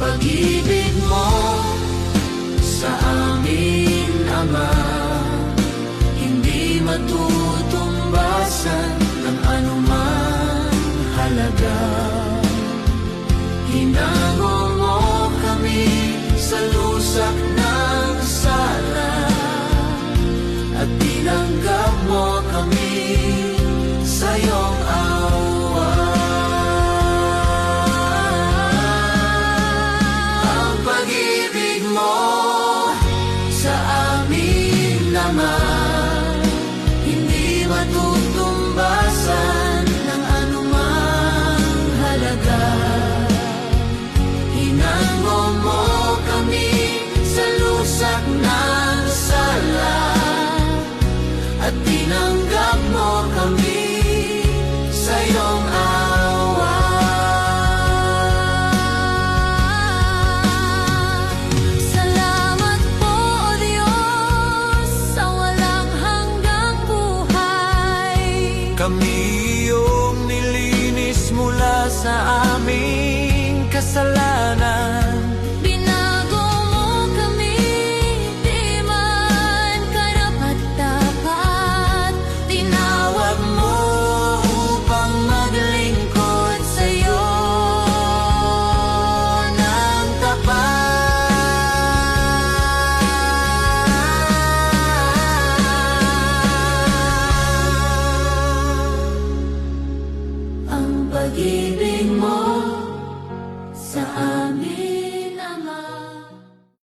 pag-ibig mo sa amin, Ama, hindi matutumbasan ng anumang halaga. Hinango mo kami sa lusak ng sala, at tinanggap mo kami sa iyong awa. Ang pag-ibig mo sa amin, Ama, hindi matutumbasan ng anumang halaga. Hinango mo kami sa lusak ng sala, at tinanggap mo kami sa iyong awa. Salamat po, O Diyos, sa walang hanggang buhay. Kami iyong nilinis mula sa aming kasalanan,